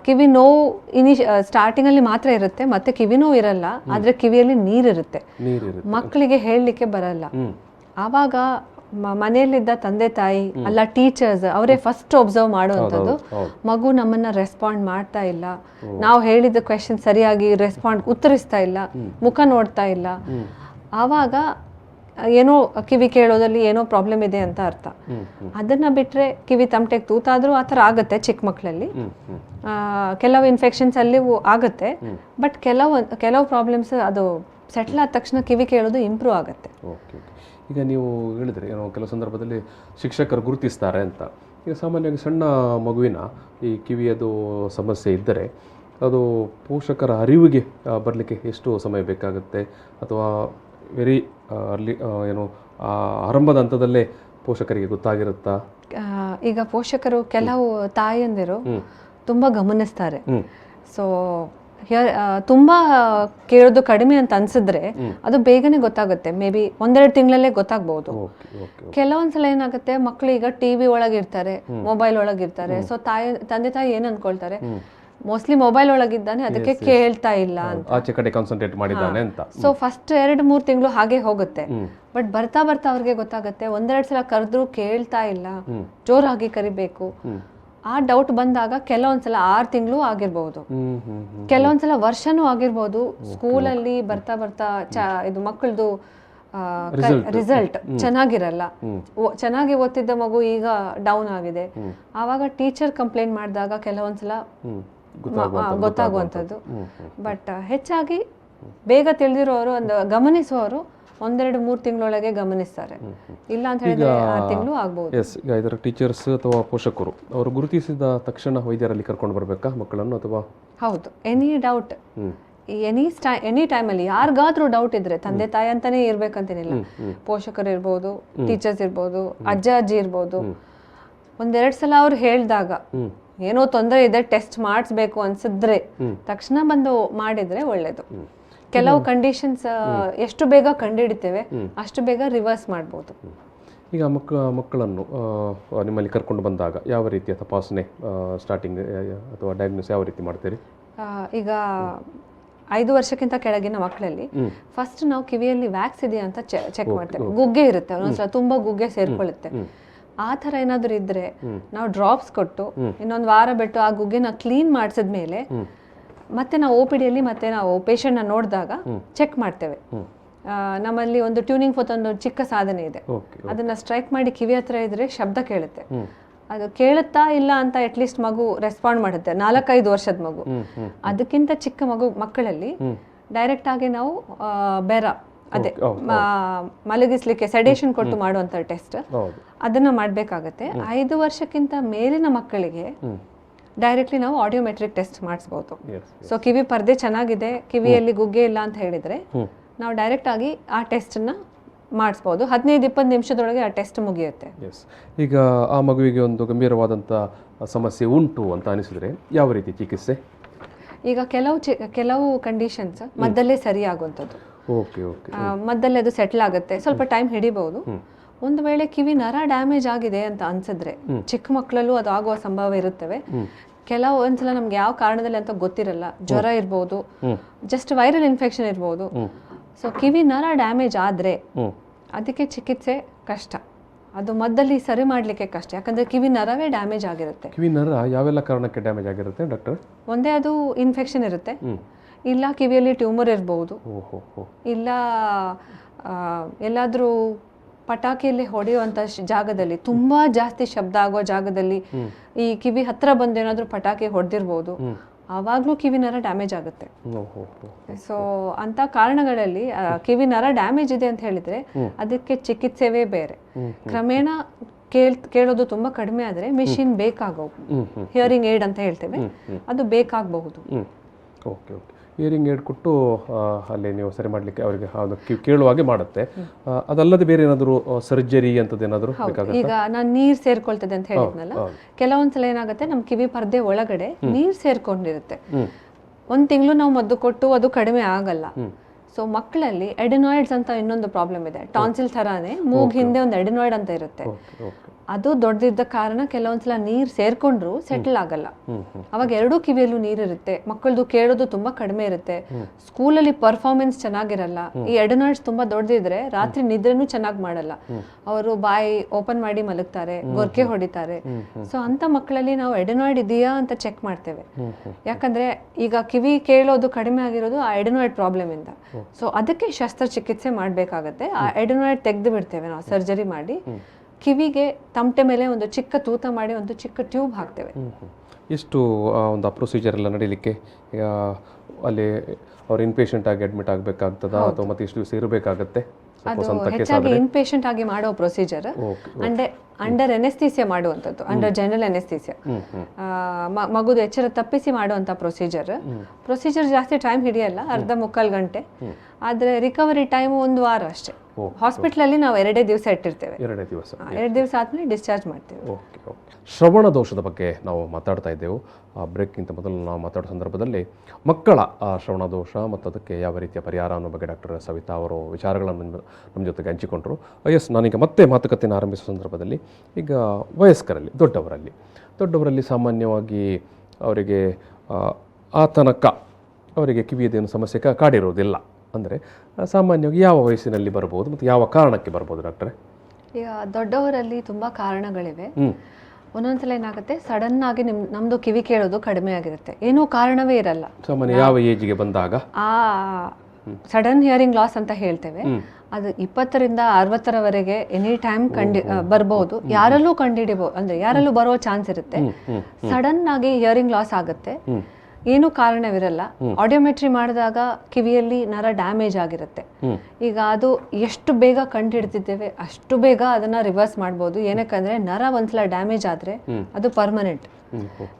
ಕಿವಿ ನೋವು ಸ್ಟಾರ್ಟಿಂಗ್ ಅಲ್ಲಿ ಮಾತ್ರ ಇರುತ್ತೆ, ಮತ್ತೆ ಕಿವಿ ನೋವು ಇರಲ್ಲ, ಆದ್ರೆ ಕಿವಿಯಲ್ಲಿ ನೀರಿರುತ್ತೆ. ಮಕ್ಕಳಿಗೆ ಹೇಳಲಿಕ್ಕೆ ಬರಲ್ಲ. ಆವಾಗ ಮನೆಯಲ್ಲಿದ್ದ ತಂದೆ ತಾಯಿ ಅಲ್ಲ ಟೀಚರ್ಸ್ ಅವರೇ ಫಸ್ಟ್ ಒಬ್ಸರ್ವ್ ಮಾಡುವಂಥದ್ದು, ಮಗು ನಮ್ಮನ್ನ ರೆಸ್ಪಾಂಡ್ ಮಾಡ್ತಾ ಇಲ್ಲ, ನಾವು ಹೇಳಿದ ಕ್ವೆಶನ್ ಸರಿಯಾಗಿ ಉತ್ತರಿಸ್ತಾ ಇಲ್ಲ, ಮುಖ ನೋಡ್ತಾ ಇಲ್ಲ, ಆವಾಗ ಏನೋ ಕಿವಿ ಕೇಳೋದಲ್ಲಿ ಏನೋ ಪ್ರಾಬ್ಲಮ್ ಇದೆ ಅಂತ ಅರ್ಥ. ಅದನ್ನ ಬಿಟ್ರೆ ಕಿವಿ ತಮಟೆಗೆ ತೂತಾದ್ರೂ ಆ ಥರ ಆಗುತ್ತೆ ಚಿಕ್ಕ ಮಕ್ಕಳಲ್ಲಿ. ಕೆಲವು ಇನ್ಫೆಕ್ಷನ್ಸ್ ಅಲ್ಲಿ ಆಗುತ್ತೆ, ಬಟ್ ಕೆಲವು ಪ್ರಾಬ್ಲಮ್ಸ್ ಅದು ಸೆಟ್ಲ್ ಆದ ತಕ್ಷಣ ಕಿವಿ ಕೇಳೋದು ಇಂಪ್ರೂವ್ ಆಗುತ್ತೆ. ಈಗ ನೀವು ಹೇಳಿದ್ರೆ ಏನೋ ಕೆಲವು ಸಂದರ್ಭದಲ್ಲಿ ಶಿಕ್ಷಕರು ಗುರುತಿಸ್ತಾರೆ ಅಂತ. ಈಗ ಸಾಮಾನ್ಯವಾಗಿ ಸಣ್ಣ ಮಗುವಿನ ಈ ಕಿವಿಯದು ಸಮಸ್ಯೆ ಇದ್ದರೆ ಅದು ಪೋಷಕರ ಅರಿವಿಗೆ ಬರಲಿಕ್ಕೆ ಎಷ್ಟು ಸಮಯ ಬೇಕಾಗುತ್ತೆ, ಅಥವಾ ವೆರಿ ಅರ್ಲಿ ಏನೋ ಆರಂಭದ ಹಂತದಲ್ಲೇ ಪೋಷಕರಿಗೆ ಗೊತ್ತಾಗಿರುತ್ತಾ? ಈಗ ಪೋಷಕರು ಕೆಲವು ತಾಯಂದಿರು ತುಂಬ ಗಮನಿಸ್ತಾರೆ. ಸೊ ತುಂಬ ಕೇಳೋದು ಕಡಿಮೆ ಅಂತ ಅನ್ಸಿದ್ರೆ ಅದು ಬೇಗನೆ ಗೊತ್ತಾಗುತ್ತೆ. ಮೇ ಬಿ 1-2 ತಿಂಗಳಲ್ಲೇ ಗೊತ್ತಾಗ್ಬೋದು. ಕೆಲವೊಂದ್ಸಲ ಏನಾಗುತ್ತೆ, ಮಕ್ಕಳು ಈಗ TV ಒಳಗಿರ್ತಾರೆ, ಮೊಬೈಲ್ ಒಳಗಿರ್ತಾರೆ. ಸೊ ತಂದೆ ತಾಯಿ ಏನ್ ಅನ್ಕೊಳ್ತಾರೆ, ಮೋಸ್ಟ್ಲಿ ಮೊಬೈಲ್ ಒಳಗಿದ್ದಾನೆ ಅದಕ್ಕೆ ಕೇಳ್ತಾ ಇಲ್ಲ ಅಂತ, ಆಚೆ ಕಡೆ ಕಾನ್ಸಂಟ್ರೇಟ್ ಮಾಡಿದ್ದಾನೆ ಅಂತ. ಸೊ ಫಸ್ಟ್ 2-3 ತಿಂಗಳು ಹಾಗೆ ಹೋಗುತ್ತೆ. ಬಟ್ ಬರ್ತಾ ಅವ್ರಿಗೆ ಗೊತ್ತಾಗುತ್ತೆ, 1-2 ಸಲ ಕರೆದ್ರು ಕೇಳ್ತಾ ಇಲ್ಲ, ಜೋರಾಗಿ ಕರಿಬೇಕು. ಆ ಡೌಟ್ ಬಂದಾಗ ಕೆಲವೊಂದ್ಸಲ 6 ತಿಂಗಳು ಆಗಿರ್ಬಹುದು, ಕೆಲವೊಂದ್ಸಲ ವರ್ಷನೂ ಆಗಿರ್ಬೋದು. ಸ್ಕೂಲಲ್ಲಿ ಬರ್ತಾ ಇದು ಮಕ್ಕಳದು ರಿಸಲ್ಟ್ ಚೆನ್ನಾಗಿರಲ್ಲ, ಚೆನ್ನಾಗಿ ಓದ್ತಿದ್ದ ಮಗು ಈಗ ಡೌನ್ ಆಗಿದೆ. ಆವಾಗ ಟೀಚರ್ ಕಂಪ್ಲೇಂಟ್ ಮಾಡಿದಾಗ ಕೆಲವೊಂದ್ಸಲ ಗೊತ್ತಾಗುವಂಥದ್ದು. ಬಟ್ ಹೆಚ್ಚಾಗಿ ಬೇಗ ತಿಳಿದಿರೋರು ಗಮನಿಸುವವರು 1-2-3 ತಿಂಗಳೊಳಗೆ ಗಮನಿಸ್ತಾರೆ. ಇಲ್ಲ ಅಂತ ಹೇಳಿದ್ರೆ 6 ತಿಂಗಳು ಆಗ್ಬಹುದು. ಈಗ ಇದರ ಟೀಚರ್ಸ್ ಅಥವಾ ಪೋಷಕರು ಅವರು ಗುರುತಿಸಿದ ತಕ್ಷಣ ವೈದ್ಯರಲ್ಲಿ ಕರ್ಕೊಂಡು ಬರಬೇಕಾ ಮಕ್ಕಳನ್ನು, ಅಥವಾ? ಹೌದು, ಎನಿ ಡೌಟ್ ಎನಿ ಟೈಮಲ್ಲಿ ಯಾರಿಗಾದ್ರೂ ಡೌಟ್ ಇದ್ರೆ, ತಂದೆ ತಾಯಿ ಅಂತಾನೆ ಇರ್ಬೇಕಂತೇನಿಲ್ಲ, ಪೋಷಕರು ಇರ್ಬೋದು, ಟೀಚರ್ಸ್ ಇರ್ಬೋದು, ಅಜ್ಜಿ ಇರ್ಬೋದು, 1-2 ಸಲ ಅವ್ರು ಹೇಳಿದಾಗ ಏನೋ ತೊಂದರೆ ಇದೆ, ಟೆಸ್ಟ್ ಮಾಡಿಸ್ಬೇಕು ಅನ್ಸಿದ್ರೆ ತಕ್ಷಣ ಬಂದು ಮಾಡಿದ್ರೆ ಒಳ್ಳೇದು. ಕೆಲವು ಕಂಡೀಷನ್ಸ್ ಎಷ್ಟು ಬೇಗ ಕಂಡುಹಿಡಿತೇವೆ ಅಷ್ಟು ಬೇಗ ರಿವರ್ಸ್ ಮಾಡ್ಬೋದು. ಈಗ ಮಕ್ಕಳನ್ನು ನಿಮ್ಮಲ್ಲಿ ಕರ್ಕೊಂಡು ಬಂದಾಗ ಯಾವ ರೀತಿಯ ತಪಾಸಣೆ ಸ್ಟಾರ್ಟಿಂಗ್ ಅಥವಾ ಡಯಾಗ್ನೋಸ್ ಯಾವ ರೀತಿ ಮಾಡ್ತೀರಿ? ಈಗ 5 ವರ್ಷಕ್ಕಿಂತ ಕೆಳಗಿನ ಮಕ್ಕಳಲ್ಲಿ ಫಸ್ಟ್ ನಾವು ಕಿವಿಯಲ್ಲಿ ವ್ಯಾಕ್ಸ್ ಇದೆಯಾ ಅಂತ ಚೆಕ್ ಮಾಡ್ತೇವೆ. ಗುಗ್ಗೆ ಇರುತ್ತೆ, ಒಂದೊಂದ್ಸಲ ತುಂಬಾ ಗುಗ್ಗೆ ಸೇರ್ಕೊಳ್ಳುತ್ತೆ. ಆ ಥರ ಏನಾದರೂ ಇದ್ರೆ ನಾವು ಡ್ರಾಪ್ಸ್ ಕೊಟ್ಟು 1 ವಾರ ಬಿಟ್ಟು ಆ ಗುಗ್ಗೆನ ಕ್ಲೀನ್ ಮಾಡಿಸಿದ್ಮೇಲೆ ಮತ್ತೆ ನಾವು OPD ಯಲ್ಲಿ ಮತ್ತೆ ನಾವು ಪೇಷಂಟ್ನ ನೋಡಿದಾಗ ಚೆಕ್ ಮಾಡ್ತೇವೆ. ನಮ್ಮಲ್ಲಿ ಒಂದು ಟ್ಯೂನಿಂಗ್ ಫೋತ್ ಒಂದು ಚಿಕ್ಕ ಸಾಧನೆ ಇದೆ, ಅದನ್ನ ಸ್ಟ್ರೈಕ್ ಮಾಡಿ ಕಿವಿ ಹತ್ರ ಇದ್ರೆ ಶಬ್ದ ಕೇಳುತ್ತೆ. ಅದು ಕೇಳುತ್ತಾ ಇಲ್ಲ ಅಂತ ಅಟ್ಲೀಸ್ಟ್ ಮಗು ರೆಸ್ಪಾಂಡ್ ಮಾಡುತ್ತೆ. 4-5 ವರ್ಷದ ಮಗು, ಅದಕ್ಕಿಂತ ಚಿಕ್ಕ ಮಕ್ಕಳಲ್ಲಿ ಡೈರೆಕ್ಟ್ ಆಗಿ ನಾವು ಬೆರ ಅದೇ ಮಲಗಿಸ್ಲಿಕ್ಕೆ ಸೆಡೇಷನ್ ಕೊಟ್ಟು ಮಾಡುವಂತ ಟೆಸ್ಟ್ ಅದನ್ನ ಮಾಡ್ಬೇಕಾಗತ್ತೆ. 5 ವರ್ಷಕ್ಕಿಂತ ಮೇಲಿನ ಮಕ್ಕಳಿಗೆ ಡೈರೆಕ್ಟ್ಲಿ ನಾವು ಆಡಿಯೋಮೆಟ್ರಿಕ್ ಟೆಸ್ಟ್ ಮಾಡಿಸ್ಬೋದು. ಸೊ ಕಿವಿ ಪರ್ದೆ ಚೆನ್ನಾಗಿದೆ, ಕಿವಿಯಲ್ಲಿ ಗುಗ್ಗೆ ಇಲ್ಲ ಅಂತ ಹೇಳಿದ್ರೆ ನಾವು ಡೈರೆಕ್ಟ್ ಆಗಿ ಆ ಟೆಸ್ಟನ್ನ ಮಾಡಿಸ್ಬೋದು. 15-20 ನಿಮಿಷದೊಳಗೆ ಆ ಟೆಸ್ಟ್ ಮುಗಿಯುತ್ತೆ. ಈಗ ಆ ಮಗುವಿಗೆ ಒಂದು ಗಂಭೀರವಾದಂಥ ಸಮಸ್ಯೆ ಉಂಟು ಅಂತ ಅನಿಸಿದ್ರೆ ಯಾವ ರೀತಿ ಚಿಕಿತ್ಸೆ? ಈಗ ಕೆಲವು ಕಂಡೀಷನ್ಸ್ ಮದ್ದಲ್ಲೇ ಸರಿ ಆಗುವಂಥದ್ದು. ಮದ್ದಲ್ಲೇ ಅದು ಸೆಟ್ಲ್ ಆಗುತ್ತೆ, ಸ್ವಲ್ಪ ಟೈಮ್ ಹಿಡಿಬಹುದು. ಒಂದು ವೇಳೆ ಕಿವಿ ನರ ಡ್ಯಾಮೇಜ್ ಆಗಿದೆ ಅಂತ ಅನ್ಸಿದ್ರೆ ಚಿಕ್ಕ ಮಕ್ಕಳಲ್ಲೂ ಅದು ಆಗುವ ಸಂಭವ ಇರುತ್ತವೆ. ಒಂದ್ಸಲ ನಮ್ಗೆ ಯಾವ ಕಾರಣದಲ್ಲಿ ಅಂತ ಗೊತ್ತಿರಲ್ಲ, ಜ್ವರ ಇರ್ಬೋದು, ಜಸ್ಟ್ ವೈರಲ್ ಇನ್ಫೆಕ್ಷನ್ ಇರ್ಬೋದು. ಸೊ ಕಿವಿ ನರ ಡ್ಯಾಮೇಜ್ ಆದ್ರೆ ಅದಕ್ಕೆ ಚಿಕಿತ್ಸೆ ಕಷ್ಟ. ಅದು ಮದ್ದಲ್ಲಿ ಸರಿ ಮಾಡಲಿಕ್ಕೆ ಕಷ್ಟ, ಯಾಕಂದರೆ ಕಿವಿ ನರವೇ ಡ್ಯಾಮೇಜ್ ಆಗಿರುತ್ತೆ. ಕಿವಿ ನರ ಯಾವೆಲ್ಲ ಕಾರಣಕ್ಕೆ ಡ್ಯಾಮೇಜ್ ಆಗಿರುತ್ತೆ ಡಾಕ್ಟರ್? ಒಂದೇ ಅದು ಇನ್ಫೆಕ್ಷನ್ ಇರುತ್ತೆ, ಇಲ್ಲ ಕಿವಿಯಲ್ಲಿ ಟ್ಯೂಮರ್ ಇರ್ಬೋದು, ಇಲ್ಲ ಎಲ್ಲಾದರೂ ಪಟಾಕಿಯಲ್ಲಿ ಹೊಡೆಯುವಂಥ ಜಾಗದಲ್ಲಿ ತುಂಬ ಜಾಸ್ತಿ ಶಬ್ದ ಆಗೋ ಜಾಗದಲ್ಲಿ ಈ ಕಿವಿ ಹತ್ರ ಬಂದು ಏನಾದರೂ ಪಟಾಕಿ ಹೊಡೆದಿರ್ಬೋದು, ಆವಾಗಲೂ ಕಿವಿ ನರ ಡ್ಯಾಮೇಜ್ ಆಗುತ್ತೆ. ಸೊ ಅಂಥ ಕಾರಣಗಳಲ್ಲಿ ಕಿವಿ ನರ ಡ್ಯಾಮೇಜ್ ಇದೆ ಅಂತ ಹೇಳಿದ್ರೆ ಅದಕ್ಕೆ ಚಿಕಿತ್ಸೆವೇ ಬೇರೆ. ಕ್ರಮೇಣ ಕೇಳೋದು ತುಂಬ ಕಡಿಮೆ ಆದರೆ ಮಿಷಿನ್ ಬೇಕಾಗಬಹುದು, ಹಿಯರಿಂಗ್ ಏಡ್ ಅಂತ ಹೇಳ್ತೇವೆ, ಅದು ಬೇಕಾಗಬಹುದು. ಓಕೆ ಓಕೆ, ಹಿಯರಿಂಗ್ ಏಡ್ ಕೊಟ್ಟು ಅಲ್ಲಿ ನೀವು ಸರಿ ಮಾಡಲಿಕ್ಕೆ ಅವರಿಗೆ ಕೇಳುವಾಗೆ ಮಾಡುತ್ತೆ. ಅದಲ್ಲದೆ ಬೇರೆ ಏನಾದರೂ ಸರ್ಜರಿ ಅಂತದ್ದು ಏನಾದರೂ ಬೇಕಾಗುತ್ತೆ? ಈಗ ನಾನು ನೀರು ಸೇರ್ಕೊಳ್ತದೆ ಅಂತ ಹೇಳಿದ್ನಲ್ಲ, ಕೆಲವೊಂದ್ಸಲ ಏನಾಗುತ್ತೆ ನಮ್ಮ ಕಿವಿ ಪರ್ದೆ ಒಳಗಡೆ ನೀರು ಸೇರ್ಕೊಂಡಿರುತ್ತೆ. 1 ತಿಂಗಳು ನಾವು ಮದ್ದು ಕೊಟ್ಟು ಅದು ಕಡಿಮೆ ಆಗಲ್ಲ. ಸೊ ಮಕ್ಕಳಲ್ಲಿ ಎಡಿನಾಯ್ಡ್ಸ್ ಅಂತ ಇನ್ನೊಂದು ಪ್ರಾಬ್ಲಮ್ ಇದೆ, ಟಾನ್ಸಿಲ್ ಥರಾನೇ ಮೂಗ್ ಹಿಂದೆ ಒಂದು ಎಡಿನಾಯ್ಡ್ ಅಂತ ಇರುತ್ತೆ. ಅದು ದೊಡ್ಡದಿದ್ದ ಕಾರಣ ಕೆಲವೊಂದ್ಸಲ ನೀರು ಸೇರ್ಕೊಂಡ್ರು ಸೆಟಲ್ ಆಗಲ್ಲ. ಅವಾಗ ಎರಡೂ ಕಿವಿಯಲ್ಲೂ ನೀರಿರುತ್ತೆ, ಮಕ್ಕಳದು ಕೇಳೋದು ತುಂಬಾ ಕಡಿಮೆ ಇರುತ್ತೆ, ಸ್ಕೂಲಲ್ಲಿ ಪರ್ಫಾರ್ಮೆನ್ಸ್ ಚೆನ್ನಾಗಿರಲ್ಲ. ಈ ಎಡಿನಾಯ್ಡ್ಸ್ ತುಂಬಾ ದೊಡ್ಡದಿದ್ರೆ ರಾತ್ರಿ ನಿದ್ರೆನೂ ಚೆನ್ನಾಗಿ ಮಾಡಲ್ಲ, ಅವರು ಬಾಯಿ ಓಪನ್ ಮಾಡಿ ಮಲಗ್ತಾರೆ, ಗೊರ್ಕೆ ಹೊಡಿತಾರೆ. ಸೊ ಅಂತ ಮಕ್ಕಳಲ್ಲಿ ನಾವು ಎಡಿನಾಯ್ಡ್ ಇದೆಯಾ ಅಂತ ಚೆಕ್ ಮಾಡ್ತೇವೆ, ಯಾಕಂದ್ರೆ ಈಗ ಕಿವಿ ಕೇಳೋದು ಕಡಿಮೆ ಆಗಿರೋದು ಆ ಎಡಿನಾಯ್ಡ್ ಪ್ರಾಬ್ಲಮ್ ಇಂದ. ಸೊ ಅದಕ್ಕೆ ಶಸ್ತ್ರಚಿಕಿತ್ಸೆ ಮಾಡಬೇಕಾಗತ್ತೆ. ಆ ಎಡಿನಾಯ್ಡ್ ತೆಗೆದು ಬಿಡ್ತೇವೆ ನಾವು ಸರ್ಜರಿ ಮಾಡಿ, ಕಿವಿಗೆ ತಮಟೆ ಮೇಲೆ ಒಂದು ಚಿಕ್ಕ ತೂತ ಮಾಡಿ ಒಂದು ಚಿಕ್ಕ ಟ್ಯೂಬ್ ಹಾಕ್ತೇವೆ. ಎಷ್ಟು ಒಂದು ಆ ಪ್ರೊಸೀಜರ್ ಎಲ್ಲ ನಡೀಲಿಕ್ಕೆ ಅಲ್ಲಿ ಅವ್ರು ಇನ್ಪೇಷಂಟ್ ಆಗಿ ಅಡ್ಮಿಟ್ ಆಗಬೇಕಾಗ್ತದ ಅಥವಾ ಮತ್ತೆ ಎಷ್ಟು ದಿವಸ ಇರಬೇಕಾಗತ್ತೆ? ಅದು ಹೆಚ್ಚಾಗಿ ಇನ್ಪೇಷಂಟ್ ಆಗಿ ಮಾಡೋ ಪ್ರೊಸೀಜರ್, ಅಂಡರ್ ಎನೆಸ್ಥೀಸಿಯಾ ಮಾಡುವಂಥದ್ದು, ಅಂಡರ್ ಜನರಲ್ ಎನೆಸ್ಥೀಸಿಯಾ, ಮಗುದು ಎಚ್ಚರ ತಪ್ಪಿಸಿ ಮಾಡುವಂಥ ಪ್ರೊಸೀಜರ್ ಜಾಸ್ತಿ ಟೈಮ್ ಹಿಡಿಯಲ್ಲ, ಅರ್ಧ ಮುಕ್ಕಾಲು ಗಂಟೆ. ಆದರೆ ರಿಕವರಿ ಟೈಮ್ 1 ವಾರ ಅಷ್ಟೇ. ಹಾಸ್ಪಿಟ್ಲಲ್ಲಿ ನಾವು 2 ದಿವಸ ಇಟ್ಟಿರ್ತೇವೆ, 2 ದಿವಸ ಆದ್ಮೇಲೆ ಡಿಸ್ಚಾರ್ಜ್ ಮಾಡ್ತೇವೆ. ಶ್ರವಣ ದೋಷದ ಬಗ್ಗೆ ನಾವು ಮಾತಾಡ್ತಾ ಇದ್ದೆವು. ಬ್ರೇಕ್ಗಿಂತ ಮೊದಲು ನಾವು ಮಾತಾಡೋ ಸಂದರ್ಭದಲ್ಲಿ ಮಕ್ಕಳ ಶ್ರವಣ ದೋಷ ಮತ್ತು ಅದಕ್ಕೆ ಯಾವ ರೀತಿಯ ಪರಿಹಾರ ಅನ್ನೋ ಬಗ್ಗೆ ಡಾಕ್ಟರ್ ಸವಿತಾ ಅವರು ವಿಚಾರಗಳನ್ನು ನಮ್ಮ ಜೊತೆಗೆ ಹಂಚಿಕೊಂಡರು. ನಾನೀಗ ಮತ್ತೆ ಮಾತುಕತೆಯನ್ನು ಆರಂಭಿಸುವ ಸಂದರ್ಭದಲ್ಲಿ ಈಗ ವಯಸ್ಕರಲ್ಲಿ, ದೊಡ್ಡವರಲ್ಲಿ ಸಾಮಾನ್ಯವಾಗಿ ಅವರಿಗೆ ಆ ತನಕ ಅವರಿಗೆ ಕಿವಿಯದೇನು ಸಮಸ್ಯೆ ಕಾಡಿರೋದಿಲ್ಲ. ಅಂದರೆ ಸಾಮಾನ್ಯವಾಗಿ ಯಾವ ವಯಸ್ಸಿನಲ್ಲಿ ಬರ್ಬೋದು ಮತ್ತು ಯಾವ ಕಾರಣಕ್ಕೆ ಬರ್ಬೋದು ಡಾಕ್ಟ್ರೆ? ಈಗ ದೊಡ್ಡವರಲ್ಲಿ ತುಂಬ ಕಾರಣಗಳಿವೆ. ಒಂದೊಂದ್ಸಲ ಏನಾಗುತ್ತೆ, ಸಡನ್ ಆಗಿ ನಮ್ದು ಕಿವಿ ಕೇಳೋದು ಕಡಿಮೆ ಆಗಿರುತ್ತೆ, ಏನೂ ಕಾರಣವೇ ಇರಲ್ಲ. ಸಾಮಾನ್ಯ ಯಾವ ಏಜ್ಗೆ ಬಂದಾಗ ಆ ಸಡನ್ ಹಿಯರಿಂಗ್ ಲಾಸ್ ಅಂತ ಹೇಳ್ತೇವೆ, ಅದು 20ರಿಂದ 60ರವರೆಗೆ ಎನಿ ಟೈಮ್ ಬರ್ಬೋದು, ಯಾರಲ್ಲೂ ಕಂಡುಹಿಡಿಬಹುದು, ಅಂದ್ರೆ ಯಾರಲ್ಲೂ ಬರೋ ಚಾನ್ಸ್ ಇರುತ್ತೆ. ಸಡನ್ ಆಗಿ ಹಿಯರಿಂಗ್ ಲಾಸ್ ಆಗುತ್ತೆ, ಏನೂ ಕಾರಣವಿರಲ್ಲ. ಆಡಿಯೋಮೆಟ್ರಿ ಮಾಡಿದಾಗ ಕಿವಿಯಲ್ಲಿ ನರ ಡ್ಯಾಮೇಜ್ ಆಗಿರುತ್ತೆ. ಈಗ ಅದು ಎಷ್ಟು ಬೇಗ ಕಂಡುಹಿಡ್ತಿದ್ದೇವೆ ಅಷ್ಟು ಬೇಗ ಅದನ್ನ ರಿವರ್ಸ್ ಮಾಡ್ಬೋದು. ಏನಕ್ಕಂದ್ರೆ ನರ ಒಂದ್ಸಲ ಡ್ಯಾಮೇಜ್ ಆದ್ರೆ ಅದು ಪರ್ಮನೆಂಟ್.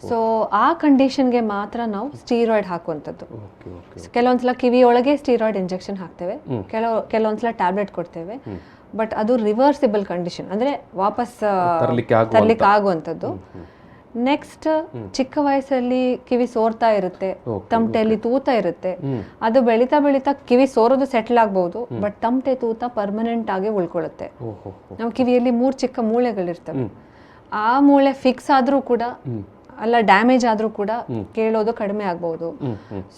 ಸೊ ಆ ಕಂಡೀಷನ್ಗೆ ಮಾತ್ರ ನಾವು ಸ್ಟೀರಾಯ್ಡ್ ಹಾಕುವಂಥದ್ದು. ಕೆಲವೊಂದ್ಸಲ ಕಿವಿಯೊಳಗೆ ಸ್ಟೀರಾಯ್ಡ್ ಇಂಜೆಕ್ಷನ್ ಹಾಕ್ತೇವೆ, ಕೆಲವೊಂದ್ಸಲ ಟ್ಯಾಬ್ಲೆಟ್ ಕೊಡ್ತೇವೆ. ಬಟ್ ಅದು ರಿವರ್ಸಿಬಲ್ ಕಂಡೀಷನ್, ಅಂದ್ರೆ ವಾಪಸ್ ತರ್ಲಿಕ್ಕೆ ಆಗುವಂಥದ್ದು. ನೆಕ್ಸ್ಟ್, ಚಿಕ್ಕ ವಯಸ್ಸಲ್ಲಿ ಕಿವಿ ಸೋರ್ತಾ ಇರುತ್ತೆ, ತಮಟೆಯಲ್ಲಿ ತೂತ ಇರುತ್ತೆ, ಅದು ಬೆಳೀತಾ ಬೆಳೀತಾ ಕಿವಿ ಸೋರೋದು ಸೆಟ್ಲ್ ಆಗ್ಬಹುದು, ಬಟ್ ತಮಟೆ ತೂತ ಪರ್ಮನೆಂಟ್ ಆಗಿ ಉಳ್ಕೊಳ್ಳುತ್ತೆ. ನಮ್ಮ ಕಿವಿಯಲ್ಲಿ 3 ಚಿಕ್ಕ ಮೂಳೆಗಳಿರ್ತವೆ, ಆ ಮೂಳೆ ಫಿಕ್ಸ್ ಆದ್ರೂ ಕೂಡ ಅಲ್ಲ ಡ್ಯಾಮೇಜ್ ಆದ್ರೂ ಕೂಡ ಕೇಳೋದು ಕಡಿಮೆ ಆಗ್ಬಹುದು.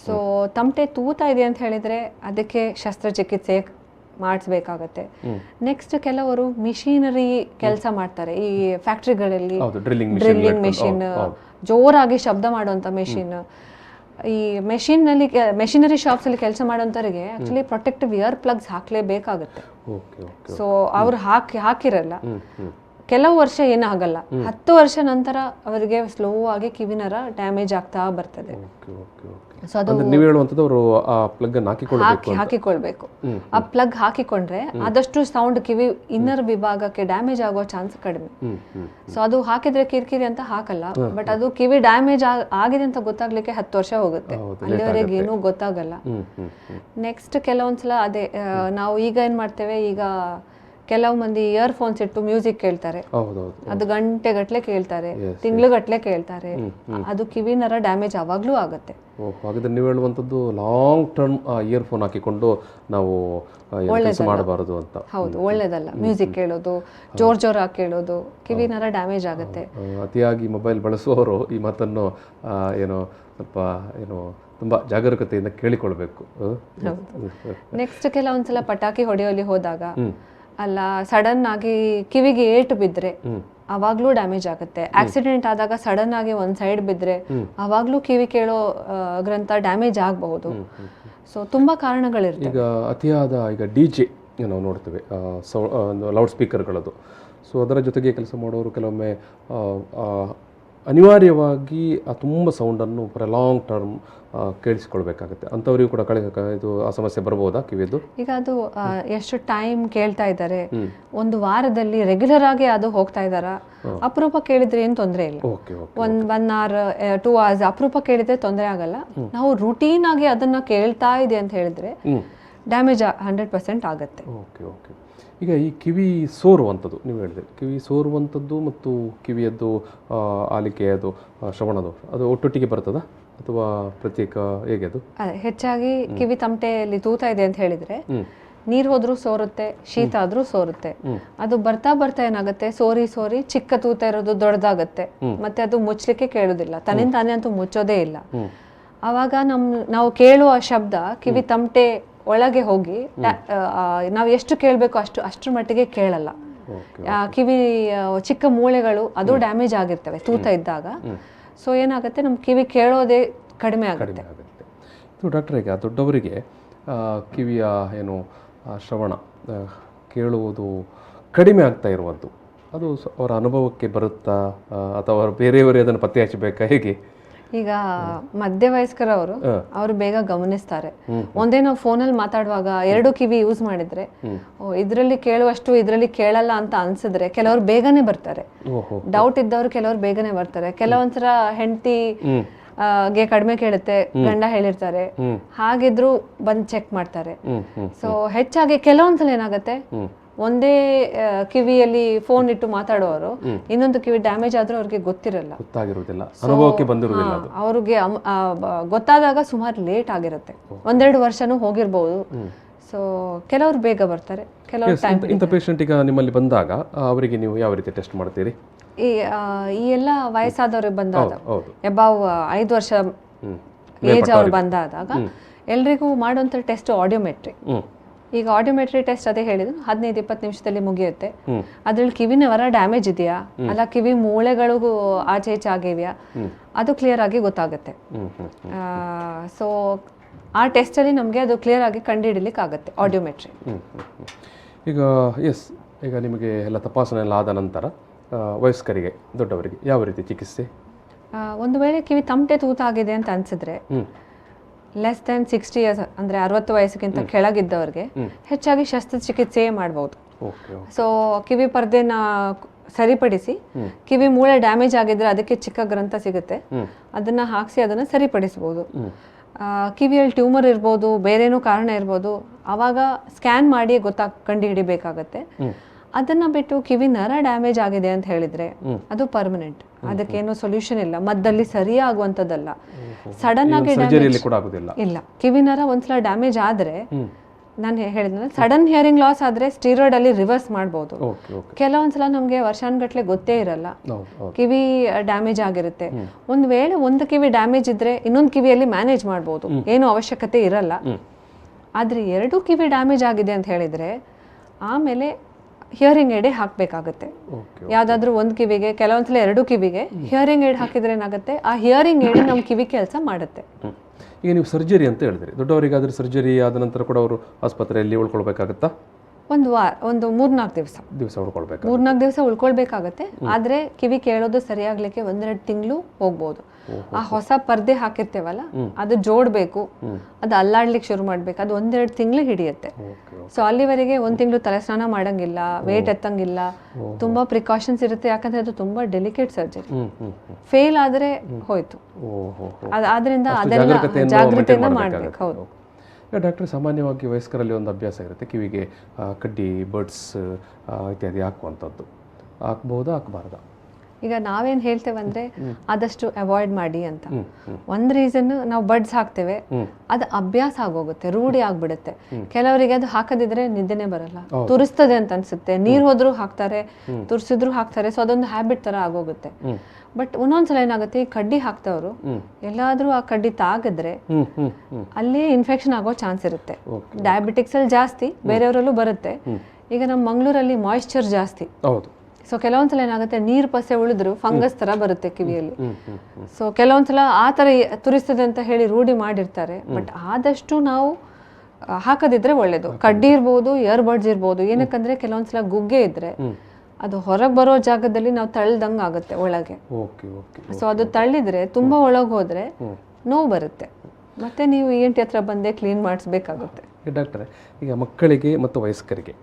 ಸೊ ತಮಟೆ ತೂತ ಇದೆ ಅಂತ ಹೇಳಿದ್ರೆ ಅದಕ್ಕೆ ಶಸ್ತ್ರಚಿಕಿತ್ಸೆ ಮಾಡಿಸ್ಬೇಕಾಗತ್ತೆ. ನೆಕ್ಸ್ಟ್, ಕೆಲವರು ಮಿಷಿನರಿ ಕೆಲಸ ಮಾಡ್ತಾರೆ, ಈ ಫ್ಯಾಕ್ಟ್ರಿಗಳಲ್ಲಿ ಡ್ರಿಲ್ಲಿಂಗ್ ಮೆಷಿನ್, ಜೋರಾಗಿ ಶಬ್ದ ಮಾಡುವಂತ ಮೆಷಿನ್. ಈ ಮೆಷಿನರಿ ಶಾಪ್ಸ್ ಅಲ್ಲಿ ಕೆಲಸ ಮಾಡೋಂಥವ್ರಿಗೆ ಆಕ್ಚುಲಿ ಪ್ರೊಟೆಕ್ಟಿವ್ ಇಯರ್ ಪ್ಲಗ್ಸ್ ಹಾಕ್ಲೇಬೇಕಾಗುತ್ತೆ. ಸೊ ಅವ್ರು ಹಾಕಿರಲ್ಲ, ಕೆಲವು ವರ್ಷ ಏನಾಗಲ್ಲ, 10 ವರ್ಷ ನಂತರ ಅವರಿಗೆ ಸ್ಲೋ ಆಗಿ ಕಿವಿ ನರ ಡ್ಯಾಮೇಜ್ ಆಗ್ತಾ ಬರ್ತದೆ. ಸೊ ಅದು ನೀವು ಹೇಳುವಂತದ್ದು ಅವರು ಆ ಪ್ಲಗ್ ಅನ್ನು ಹಾಕಿಕೊಳ್ಬೇಕು. ಆ ಪ್ಲಗ್ ಹಾಕಿಕೊಂಡ್ರೆ ಆದಷ್ಟು ಸೌಂಡ್ ಕಿವಿ ಇನ್ನರ್ ವಿಭಾಗಕ್ಕೆ ಡ್ಯಾಮೇಜ್ ಆಗೋ ಚಾನ್ಸ್ ಕಡಿಮೆ. ಸೊ ಅದು ಹಾಕಿದ್ರೆ ಕಿರಿಕಿರಿ ಅಂತ ಹಾಕಲ್ಲ, ಬಟ್ ಅದು ಕಿವಿ ಡ್ಯಾಮೇಜ್ ಆಗಿದೆ ಅಂತ ಗೊತ್ತಾಗ್ಲಿಕ್ಕೆ 10 ವರ್ಷ ಹೋಗುತ್ತೆ, ಅಲ್ಲಿವರೆಗೆ ಏನೂ ಗೊತ್ತಾಗಲ್ಲ. ನೆಕ್ಸ್ಟ್, ಕೆಲವೊಂದ್ಸಲ ಅದೇ ನಾವು ಈಗ ಏನ್ ಮಾಡ್ತೇವೆ, ಈಗ ಕೆಲವು ಮಂದಿ ಇಯರ್ಫೋನ್ಸ್ ಇಟ್ಟು ಮ್ಯೂಸಿಕ್ ಕೇಳ್ತಾರೆ, ಅದು ಗಂಟೆಗಟ್ಲೆ ಕೇಳ್ತಾರೆ, ತಿಂಗ್ಳುಗಟ್ಲೆ ಕೇಳ್ತಾರೆ, ಅದು ಕಿವಿ ನರ ಡ್ಯಾಮೇಜ್ ಆವಾಗ್ಲೂ ಆಗುತ್ತೆ. ಹಾಗಾದ್ರೆ ನೀವು ಹೇಳುವಂಥದ್ದು ಲಾಂಗ್ ಟರ್ಮ್ ಇಯರ್ಫೋನ್ ಹಾಕಿಕೊಂಡು ನಾವು ಮಾಡಬಾರದು ಅಂತ. ಹೌದು, ಒಳ್ಳೇದಲ್ಲ. ಮ್ಯೂಸಿಕ್ ಕೇಳೋದು, ಜೋರಾಗಿ ಕೇಳೋದು ಕಿವಿ ನರ ಡ್ಯಾಮೇಜ್ ಆಗುತ್ತೆ. ಅತಿಯಾಗಿ ಮೊಬೈಲ್ ಬಳಸುವವರು ಈ ಮಾತನ್ನು ಸ್ವಲ್ಪ ತುಂಬಾ ಜಾಗರೂಕತೆಯಿಂದ ಕೇಳಿಕೊಳ್ಬೇಕು. ನೆಕ್ಸ್ಟ್, ಕೆಲವೊಂದ್ಸಲ ಪಟಾಕಿ ಹೊಡೆಯೋಲಿ ಹೋದಾಗ ಅಲ್ಲ ಸಡನ್ ಆಗಿ ಕಿವಿಗೆ ಏಟು ಬಿದ್ದರೆ ಅವಾಗ್ಲೂ ಡ್ಯಾಮೇಜ್ ಆಗುತ್ತೆ. ಆಕ್ಸಿಡೆಂಟ್ ಆದಾಗ ಸಡನ್ ಆಗಿ ಒಂದ್ ಸೈಡ್ ಬಿದ್ದರೆ ಅವಾಗ್ಲೂ ಕಿವಿ ಕೇಳೋ ಗ್ರಂಥ ಡ್ಯಾಮೇಜ್ ಆಗಬಹುದು. ಸೊ ತುಂಬಾ ಕಾರಣಗಳಿರ್ತವೆ. ಈಗ ಅತಿಯಾದ ಈಗ DJ ನಾವು ನೋಡ್ತೇವೆ, ಲೌಡ್ ಸ್ಪೀಕರ್ಗಳದು. ಸೊ ಅದರ ಜೊತೆಗೆ ಕೆಲಸ ಮಾಡೋರು ಕೆಲವೊಮ್ಮೆ ಅನಿವಾರ್ಯವಾಗಿ ತುಂಬ ಸೌಂಡನ್ನು ಲಾಂಗ್ ಟರ್ಮ್ ಕೇಳಿಸ್ಕೊಳ್ಬೇಕಾಗುತ್ತೆ. ಅಂಥವ್ರಿಗೂ ಕೂಡ ಇದು ಆ ಸಮಸ್ಯೆ ಬರ್ಬೋದಾ ಕಿವಿದು? ಈಗ ಅದು ಎಷ್ಟು ಟೈಮ್ ಕೇಳ್ತಾ ಇದ್ದಾರೆ, ಒಂದು ವಾರದಲ್ಲಿ ರೆಗ್ಯುಲರ್ ಆಗಿ ಅದು ಹೋಗ್ತಾ ಇದ್ದಾರಾ, ಅಪರೂಪ ಕೇಳಿದ್ರೆ ಏನು ತೊಂದರೆ ಇಲ್ಲ. 1 hour 2 hours ಅಪರೂಪ ಕೇಳಿದ್ರೆ ತೊಂದರೆ ಆಗಲ್ಲ. ನಾವು ರುಟೀನ್ ಆಗಿ ಅದನ್ನ ಕೇಳ್ತಾ ಇದೆ ಅಂತ ಹೇಳಿದ್ರೆ ಡ್ಯಾಮೇಜ್ 100% ಆಗುತ್ತೆ. ಓಕೆ. ಈಗ ಈ ಕಿವಿ ಸೋರುವಂಥದ್ದು ನೀವು ಹೇಳಿದ್ರೆ, ಕಿವಿ ಸೋರುವಂಥದ್ದು ಮತ್ತು ಕಿವಿಯದ್ದು ಆಲಿಕೆಯದು ಶ್ರವಣದೋಷ ಅದು ಒಟ್ಟೊಟ್ಟಿಗೆ ಬರ್ತದಾ ಅಥವಾ ಪ್ರತ್ಯೇಕ, ಹೇಗೆ ಅದು? ಹೆಚ್ಚಾಗಿ ಕಿವಿ ತಮಟೆಯಲ್ಲಿ ತೂತ ಇದೆ ಅಂತ ಹೇಳಿದ್ರೆ ನೀರ್ ಹೋದ್ರೂ ಸೋರುತ್ತೆ, ಶೀತ ಆದ್ರೂ ಸೋರುತ್ತೆ. ಅದು ಬರ್ತಾ ಬರ್ತಾ ಏನಾಗುತ್ತೆ, ಸೋರಿ ಚಿಕ್ಕ ತೂತ ಇರೋದು ದೊಡ್ಡದಾಗತ್ತೆ, ಮತ್ತೆ ಅದು ಮುಚ್ಚಲಿಕ್ಕೆ ಕೇಳುದಿಲ್ಲ, ತನ್ನಿಂದ ತಾನೇ ಅಂತೂ ಮುಚ್ಚೋದೇ ಇಲ್ಲ. ಆವಾಗ ನಾವು ಕೇಳುವ ಶಬ್ದ ಕಿವಿ ತಮಟೆ ಒಳಗೆ ಹೋಗಿ ನಾವು ಎಷ್ಟು ಕೇಳಬೇಕು ಅಷ್ಟರ ಮಟ್ಟಿಗೆ ಕೇಳಲ್ಲ. ಕಿವಿ ಚಿಕ್ಕ ಮೂಳೆಗಳು ಅದು ಡ್ಯಾಮೇಜ್ ಆಗಿರ್ತವೆ ತೂತ ಇದ್ದಾಗ. ಸೊ ಏನಾಗುತ್ತೆ, ನಮ್ಮ ಕಿವಿ ಕೇಳೋದೇ ಕಡಿಮೆ ಆಗುತ್ತೆ. ಇದು ಡಾಕ್ಟರ್, ಈಗ ದೊಡ್ಡವರಿಗೆ ಕಿವಿಯ ಏನು ಶ್ರವಣ ಕೇಳುವುದು ಕಡಿಮೆ ಆಗ್ತಾ ಇರುವುದು ಅದು ಅವರ ಅನುಭವಕ್ಕೆ ಬರುತ್ತಾ ಅಥವಾ ಬೇರೆಯವರೇ ಅದನ್ನು ಪತ್ತೆ ಹಚ್ಚಬೇಕಾ, ಹೇಗೆ? ಈಗ ಮಧ್ಯವಯಸ್ಕರವರು ಅವರು ಬೇಗ ಗಮನಿಸ್ತಾರೆ. ಒಂದೇ ನಾವು ಫೋನಲ್ಲಿ ಮಾತಾಡುವಾಗ 2 ಕಿವಿ ಯೂಸ್ ಮಾಡಿದ್ರೆ ಇದರಲ್ಲಿ ಕೇಳುವಷ್ಟು ಇದರಲ್ಲಿ ಕೇಳಲ್ಲ ಅಂತ ಅನ್ಸಿದ್ರೆ ಕೆಲವರು ಬೇಗನೆ ಬರ್ತಾರೆ. ಡೌಟ್ ಇದ್ದವರು ಕೆಲವರು ಬೇಗನೆ ಬರ್ತಾರೆ. ಕೆಲವೊಂದ್ಸಲ ಹೆಂಡತಿ ಗೆ ಕಡಿಮೆ ಕೇಳುತ್ತೆ, ಗಂಡ ಹೇಳಿರ್ತಾರೆ, ಹಾಗಿದ್ರು ಬಂದ್ ಚೆಕ್ ಮಾಡ್ತಾರೆ. ಸೊ ಹೆಚ್ಚಾಗಿ ಕೆಲವೊಂದ್ಸಲ ಏನಾಗುತ್ತೆ, ಒಂದೇ ಕಿವಿಯಲ್ಲಿ ಫೋನ್ ಇಟ್ಟು ಮಾತಾಡುವವರು ಇನ್ನೊಂದು ಕಿವಿ ಡ್ಯಾಮೇಜ್ ಆದ್ರೂ ಅವ್ರಿಗೆ ಗೊತ್ತಿರಲ್ಲ, ಅನುಭವಕ್ಕೆ ಬಂದಿರೋದಿಲ್ಲ. ಅವ್ರಿಗೆ ಗೊತ್ತಾದಾಗ ಸುಮಾರು ಲೇಟ್ ಆಗಿರುತ್ತೆ, 1-2 ವರ್ಷನೂ ಹೋಗಿರ್ಬೋದು. ಸೊ ಕೆಲವರು ಬೇಗ ಬರ್ತಾರೆ, ಕೆಲವರು ಟೈಮ್. ಇಂಥ ಪೇಷಂಟ್ ಈಗ ನಿಮ್ಮಲ್ಲಿ ಬಂದಾಗ ಅವರಿಗೆ ನೀವು ಯಾವ ರೀತಿ ಟೆಸ್ಟ್ ಮಾಡ್ತೀರಿ? ಈ ಎಲ್ಲ ವಯಸ್ಸಾದವ್ರಿಗೆ ಬಂದಾಗ, ಅಬೌವ್ 5 ವರ್ಷ ಏಜ್ ಅವ್ರು ಬಂದಾದಾಗ ಎಲ್ರಿಗೂ ಮಾಡುವಂಥ ಟೆಸ್ಟ್ ಆಡಿಯೋಮೆಟ್ರಿ. ಈಗ ಆಡಿಯೋಮೆಟ್ರಿ ಟೆಸ್ಟ್ ಅದೇ ಹೇಳಿದ್ರು 15-20 ನಿಮಿಷದಲ್ಲಿ ಮುಗಿಯುತ್ತೆ. ಅದ್ರಲ್ಲಿ ಕಿವಿನ ಹೊರ ಡ್ಯಾಮೇಜ್ ಇದೆಯಾ ಅಲ್ಲ ಕಿವಿ ಮೂಳೆಗಳಿಗೂ ಆಚೆ ಈಚೆ ಆಗಿವೆಯಾ ಅದು ಕ್ಲಿಯರ್ ಆಗಿ ಗೊತ್ತಾಗುತ್ತೆ. ಸೊ ಆ ಟೆಸ್ಟಲ್ಲಿ ನಮಗೆ ಅದು ಕ್ಲಿಯರ್ ಆಗಿ ಕಂಡುಹಿಡಲಿಕ್ಕೆ ಆಗುತ್ತೆ ಆಡಿಯೋಮೆಟ್ರಿ. ಈಗ ನಿಮಗೆ ಎಲ್ಲ ತಪಾಸಣೆ ಎಲ್ಲ ಆದ ನಂತರ ವಯಸ್ಕರಿಗೆ, ದೊಡ್ಡವರಿಗೆ ಯಾವ ರೀತಿ ಚಿಕಿತ್ಸೆ? ಒಂದು ವೇಳೆ ಕಿವಿ ತಮಟೆ ತೂತ ಆಗಿದೆ ಅಂತ ಅನ್ಸಿದ್ರೆ ಲೆಸ್ ದೆನ್ 60 years ಅಂದ್ರೆ 60 ವಯಸ್ಸಿಗಿಂತ ಕೆಳಗಿದ್ದವರಿಗೆ ಹೆಚ್ಚಾಗಿ ಶಸ್ತ್ರಚಿಕಿತ್ಸೆ ಮಾಡಬಹುದು. ಸೊ ಕಿವಿ ಪರ್ದೆನ ಸರಿಪಡಿಸಿ, ಕಿವಿ ಮೂಳೆ ಡ್ಯಾಮೇಜ್ ಆಗಿದ್ರೆ ಅದಕ್ಕೆ ಚಿಕ್ಕ ಗ್ರಂಥ ಸಿಗುತ್ತೆ, ಅದನ್ನ ಹಾಕಿಸಿ ಅದನ್ನ ಸರಿಪಡಿಸಬಹುದು. ಕಿವಿಯಲ್ಲಿ ಟ್ಯೂಮರ್ ಇರ್ಬೋದು, ಬೇರೇನೂ ಕಾರಣ ಇರ್ಬೋದು, ಆವಾಗ ಸ್ಕ್ಯಾನ್ ಮಾಡಿ ಕಂಡು ಹಿಡಿಬೇಕಾಗತ್ತೆ. ಅದನ್ನ ಬಿಟ್ಟು ಕಿವಿ ನರ ಡ್ಯಾಮೇಜ್ ಆಗಿದೆ ಅಂತ ಹೇಳಿದ್ರೆ ಅದು ಪರ್ಮನೆಂಟ್, ಅದಕ್ಕೇನು ಸೊಲ್ಯೂಷನ್ ಇಲ್ಲ, ಮದ್ದಲ್ಲಿ ಸರಿಯಾಗುವಂಥದ್ದಲ್ಲ. ಸಡನ್ ಆಗಿ ಇಲ್ಲ, ಕಿವಿ ನರ ಒಂದ್ಸಲ ಡ್ಯಾಮೇಜ್ ಆದ್ರೆ ನಾನು ಹೇಳಿದ್ನಲ್ಲ, ಸಡನ್ ಹಿಯರಿಂಗ್ ಲಾಸ್ ಆದ್ರೆ ಸ್ಟೀರಾಯ್ಡ್ ಅಲ್ಲಿ ರಿವರ್ಸ್ ಮಾಡಬಹುದು. ಕೆಲವೊಂದ್ಸಲ ನಮ್ಗೆ ವರ್ಷಾನ್ಗಟ್ಲೆ ಗೊತ್ತೇ ಇರಲ್ಲ, ಕಿವಿ ಡ್ಯಾಮೇಜ್ ಆಗಿರುತ್ತೆ. ಒಂದ್ ವೇಳೆ ಒಂದು ಕಿವಿ ಡ್ಯಾಮೇಜ್ ಇದ್ರೆ ಇನ್ನೊಂದು ಕಿವಿಯಲ್ಲಿ ಮ್ಯಾನೇಜ್ ಮಾಡಬಹುದು, ಏನು ಅವಶ್ಯಕತೆ ಇರಲ್ಲ. ಆದ್ರೆ 2 ಕಿವಿ ಡ್ಯಾಮೇಜ್ ಆಗಿದೆ ಅಂತ ಹೇಳಿದ್ರೆ ಆಮೇಲೆ ಹಿಯರಿಂಗ್ ಏಡೇ ಹಾಕಬೇಕಾಗುತ್ತೆ. ಯಾವ್ದಾದ್ರು ಒಂದು ಕಿವಿಗೆ, ಕೆಲವೊಂದ್ಸಲ 2 ಕಿವಿಗೆ ಹಿಯರಿಂಗ್ ಏಡ್ ಹಾಕಿದ್ರೆ ಏನಾಗುತ್ತೆ, ಆ ಹಿಯರಿಂಗ್ ಏಡ್ ನಮ್ಮ ಕಿವಿ ಕೆಲಸ ಮಾಡುತ್ತೆ. ಈಗ ನೀವು ಸರ್ಜರಿ ಅಂತ ಹೇಳಿದ್ರಿ, ದೊಡ್ಡವರಿಗಾದ್ರೆ ಸರ್ಜರಿ ಆದ ನಂತರ ಕೂಡ ಅವರು ಆಸ್ಪತ್ರೆಯಲ್ಲಿ ಉಳ್ಕೊಳ್ಬೇಕಾಗತ್ತಾ? ಒಂದು 3-4 ದಿವಸ ಉಳ್ಕೊಳ್ಬೇಕು. 3-4 ದಿವಸ ಉಳ್ಕೊಳ್ಬೇಕಾಗತ್ತೆ. ಆದ್ರೆ ಕಿವಿ ಕೇಳೋದು ಸರಿಯಾಗ್ಲಿಕ್ಕೆ 1-2 ತಿಂಗಳು ಹೋಗ್ಬೋದು. ಆ ಹೊಸ ಪರ್ದೆ ಹಾಕಿರ್ತೇವಲ್ಲ ಅದು ಜೋಡ್ಬೇಕು, ಅದು ಅಲ್ಲಾಡ್ಲಿಕ್ಕೆ ಶುರು ಮಾಡ್ಬೇಕು, ಅದು 1-2 ತಿಂಗಳು ಹಿಡಿಯುತ್ತೆ. ಸೊ ಅಲ್ಲಿವರೆಗೆ 1 ತಿಂಗಳು ತಲೆ ಸ್ನಾನ ಮಾಡಂಗಿಲ್ಲ, ವೇಟ್ ಎತ್ತಂಗಿಲ್ಲ, ತುಂಬಾ ಪ್ರಿಕಾಷನ್ಸ್ ಇರುತ್ತೆ. ಯಾಕಂದ್ರೆ ಅದು ತುಂಬಾ ಡೆಲಿಕೇಟ್ ಸರ್ಜರಿ, ಫೇಲ್ ಆದ್ರೆ ಹೋಯ್ತು. ಆದ್ರಿಂದ ಅದೆಲ್ಲ ಜಾಗೃತಿಯಿಂದ ಮಾಡ್ಬೇಕು. ಹೌದು ಡಾಕ್ಟರ್, ಸಾಮಾನ್ಯವಾಗಿ ವಯಸ್ಕರಲ್ಲಿ ಒಂದು ಅಭ್ಯಾಸ ಇರುತ್ತೆ, ಕಿವಿಗೆ ಕಡ್ಡಿ, ಬಡ್ಸ್ ಇತ್ಯಾದಿ ಹಾಕುವಂಥದ್ದು. ಹಾಕ್ಬಹುದಾ, ಹಾಕಬಾರ್ದಾ? ಈಗ ನಾವೇನ್ ಹೇಳ್ತೇವಂದ್ರೆ ಆದಷ್ಟು ಅವಾಯ್ಡ್ ಮಾಡಿ ಅಂತ. ಒಂದ್ ರೀಸನ್, ನಾವು ಬಡ್ಸ್ ಹಾಕ್ತೇವೆ, ಅದು ಅಭ್ಯಾಸ ಆಗೋಗುತ್ತೆ, ರೂಢಿ ಆಗ್ಬಿಡುತ್ತೆ. ಕೆಲವರಿಗೆ ಅದು ಹಾಕದಿದ್ರೆ ನಿದ್ದೆನೆ ಬರಲ್ಲ, ತುರಿಸ್ತದೆ ಅಂತ ಅನ್ಸುತ್ತೆ, ನೀರ್ ಹೋದ್ರು ಹಾಕ್ತಾರೆ, ತುರ್ಸಿದ್ರು ಹಾಕ್ತಾರೆ. ಸೊ ಅದೊಂದು ಹ್ಯಾಬಿಟ್ ತರ ಆಗೋಗುತ್ತೆ. ಬಟ್ ಒಂದೊಂದ್ಸಲ ಏನಾಗುತ್ತೆ, ಈ ಕಡ್ಡಿ ಹಾಕ್ತವ್ರು ಎಲ್ಲಾದ್ರೂ ಆ ಕಡ್ಡಿ ತಾಗಿದ್ರೆ ಅಲ್ಲೇ ಇನ್ಫೆಕ್ಷನ್ ಆಗೋ ಚಾನ್ಸ್ ಇರುತ್ತೆ. ಡಯಾಬಿಟಿಕ್ಸ್ ಅಲ್ಲಿ ಜಾಸ್ತಿ, ಬೇರೆಯವರಲ್ಲೂ ಬರುತ್ತೆ. ಈಗ ನಮ್ಮ ಮಂಗಳೂರಲ್ಲಿ ಮಾಯಿಶ್ಚರ್ ಜಾಸ್ತಿ. ಹೌದು. ಸೊ ಕೆಲವೊಂದ್ಸಲ ಏನಾಗುತ್ತೆ, ನೀರು ಪಸೆ ಉಳಿದ್ರು ಫಂಗಸ್ ಥರ ಬರುತ್ತೆ ಕಿವಿಯಲ್ಲಿ. ಹ್ಮ್ ಹ್ಮ್ ಹ್ಮ್ ಸೊ ಕೆಲವೊಂದ್ಸಲ ಆ ಥರ ತುರಿಸ್ತದೆ ಅಂತ ಹೇಳಿ ರೂಢಿ ಮಾಡಿರ್ತಾರೆ. ಬಟ್ ಆದಷ್ಟು ನಾವು ಹಾಕದಿದ್ರೆ ಒಳ್ಳೇದು. ಕಡ್ಡಿ ಇರ್ಬೋದು, ಇಯರ್ಬಡ್ಸ್ ಇರ್ಬೋದು. ಏನಕ್ಕಂದ್ರೆ ಕೆಲವೊಂದ್ಸಲ ಗುಗ್ಗೆ ಇದ್ರೆ ಅದು ಹೊರಗೆ ಬರೋ ಜಾಗದಲ್ಲಿ ನಾವು ತಳ್ದಂಗೆ ಆಗುತ್ತೆ ಒಳಗೆ. Okay okay. ಸೊ ಅದು ತಳ್ಳಿದ್ರೆ ತುಂಬಾ ಒಳಗೆ ಹೋದ್ರೆ ನೋವು ಬರುತ್ತೆ, ಮತ್ತೆ ನೀವು ENT ಹತ್ರ ಬಂದೇ ಕ್ಲೀನ್ ಮಾಡಿಸ್ಬೇಕಾಗುತ್ತೆ. ಡಾಕ್ಟ್ರೆ, ಈಗ ಮಕ್ಕಳಿಗೆ ಮತ್ತು ವಯಸ್ಕರಿಗೆ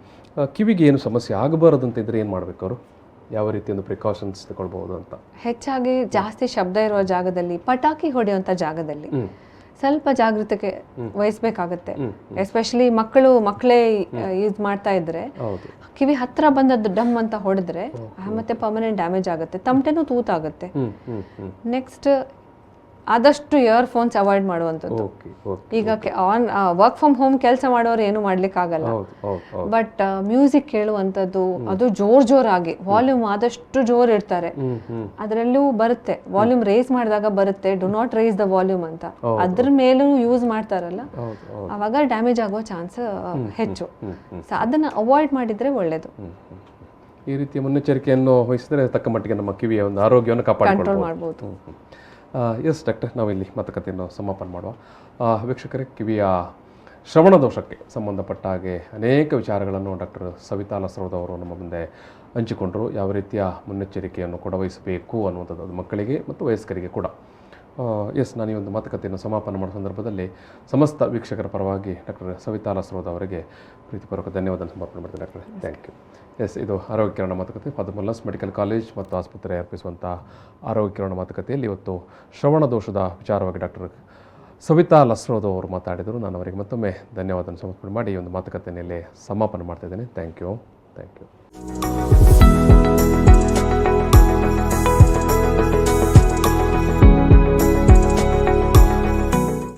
ಕಿವಿಗೆ ಏನು ಸಮಸ್ಯೆ ಆಗಬಾರದು ಅಂತ ಇದ್ರೆ ಏನು ಮಾಡಬೇಕು ಅವರು? ಯಾವ ರೀತಿ ಒಂದು ಪ್ರಿಕಾಷನ್ಸ್ ತಗೊಳ್ಬಹುದು ಅಂತ? ಹೆಚ್ಚಾಗಿ ಜಾಸ್ತಿ ಶಬ್ದ ಇರುವ ಜಾಗದಲ್ಲಿ, ಪಟಾಕಿ ಹೊಡೆಯುವಂಥ ಜಾಗದಲ್ಲಿ ಸ್ವಲ್ಪ ಜಾಗೃತಿಗೆ ವಹಿಸ್ಬೇಕಾಗತ್ತೆ. ಎಸ್ಪೆಷಲಿ ಮಕ್ಕಳೇ ಯೂಸ್ ಮಾಡ್ತಾ ಇದ್ರೆ ಕಿವಿ ಹತ್ರ ಬಂದದ್ದು ಡಮ್ ಅಂತ ಹೊಡೆದ್ರೆ ಮತ್ತೆ ಪರ್ಮನೆಂಟ್ ಡ್ಯಾಮೇಜ್ ಆಗುತ್ತೆ, ತಮಟೆನೂ ತೂತಾಗುತ್ತೆ. ನೆಕ್ಸ್ಟ್ ಆದಷ್ಟು ಇಯರ್ಫೋನ್ಸ್ ಅವಾಯ್ಡ್ ಮಾಡುವಂಥದ್ದು. ಈಗ ವರ್ಕ್ ಫ್ರಮ್ ಹೋಮ್ ಕೆಲಸ ಮಾಡೋರು ಏನು ಮಾಡ್ಲಿಕ್ಕೆ ಆಗಲ್ಲ, ಬಟ್ ಮ್ಯೂಸಿಕ್ ಕೇಳುವಂಥದ್ದು, ಅದು ಜೋರಾಗಿ ವಾಲ್ಯೂಮ್ ಆದಷ್ಟು ಜೋರ್ ಇಡ್ತಾರೆ. ಅದರಲ್ಲೂ ಬರುತ್ತೆ ವಾಲ್ಯೂಮ್ ರೇಸ್ ಮಾಡಿದಾಗ ಬರುತ್ತೆ, do not raise the volume ಅಂತ. ಅದ್ರ ಮೇಲೂ ಯೂಸ್ ಮಾಡ್ತಾರಲ್ಲ, ಅವಾಗ ಡ್ಯಾಮೇಜ್ ಆಗೋ ಚಾನ್ಸ್ ಹೆಚ್ಚು. ಸೊ ಅದನ್ನ ಅವಾಯ್ಡ್ ಮಾಡಿದ್ರೆ ಒಳ್ಳೇದು. ಈ ರೀತಿಯ ಮುನ್ನೆಚ್ಚರಿಕೆಯನ್ನು ವಹಿಸಿದ್ರೆ ತಕ್ಕ ಮಟ್ಟಿಗೆ ನಮ್ಮ ಕಿವಿಯ ಒಂದು ಆರೋಗ್ಯವನ್ನು ಕಂಟ್ರೋಲ್ ಮಾಡ್ಬೋದು. ಎಸ್ ಡಾಕ್ಟರ್, ನಾವಿಲ್ಲಿ ಮಾತುಕತೆಯನ್ನು ಸಮಾಪನ ಮಾಡುವ. ವೀಕ್ಷಕರೇ, ಕಿವಿಯ ಶ್ರವಣ ದೋಷಕ್ಕೆ ಸಂಬಂಧಪಟ್ಟ ಹಾಗೆ ಅನೇಕ ವಿಚಾರಗಳನ್ನು ಡಾಕ್ಟರ್ ಸವಿತಾ ಲಸ್ರೋದ್ ಅವರು ನಮ್ಮ ಮುಂದೆ ಹಂಚಿಕೊಂಡರು. ಯಾವ ರೀತಿಯ ಮುನ್ನೆಚ್ಚರಿಕೆಯನ್ನು ಕೊಡವಹಿಸಬೇಕು ಅನ್ನುವಂಥದ್ದು, ಅದು ಮಕ್ಕಳಿಗೆ ಮತ್ತು ವಯಸ್ಕರಿಗೆ ಕೂಡ. ಎಸ್, ನಾನು ಈ ಒಂದು ಮಾತುಕತೆಯನ್ನು ಸಮಾಪನ ಮಾಡೋ ಸಂದರ್ಭದಲ್ಲಿ ಸಮಸ್ತ ವೀಕ್ಷಕರ ಪರವಾಗಿ ಡಾಕ್ಟರ್ ಸವಿತಾ ಲಸ್ರೋದ್ ಅವರಿಗೆ ಪ್ರೀತಿಪೂರ್ವಕ ಧನ್ಯವಾದ ಸಮರ್ಪಣೆ ಮಾಡ್ತೀನಿ ಡಾಕ್ಟರ್. Thank you. ಎಸ್, ಇದು ಆರೋಗ್ಯ ಕಿರಣ ಮಾತುಕತೆ. ಫಾದರ್ ಮುಲ್ಲಾಸ್ ಮೆಡಿಕಲ್ ಕಾಲೇಜ್ ಮತ್ತು ಆಸ್ಪತ್ರೆ ಅರ್ಪಿಸುವಂಥ ಆರೋಗ್ಯ ಕಿರಣ ಮಾತುಕತೆಯಲ್ಲಿ ಇವತ್ತು ಶ್ರವಣ ದೋಷದ ವಿಚಾರವಾಗಿ ಡಾಕ್ಟರ್ ಸವಿತಾ ಲಸ್ರೋದ್ ಅವರು ಮಾತಾಡಿದರು. ನಾನು ಅವರಿಗೆ ಮತ್ತೊಮ್ಮೆ ಧನ್ಯವಾದ ಸಮರ್ಪಣೆ ಮಾಡಿ ಈ ಒಂದು ಮಾತುಕತೆಯಲ್ಲಿ ಸಮಾಪನ ಮಾಡ್ತಾಯಿದ್ದೇನೆ. Thank you.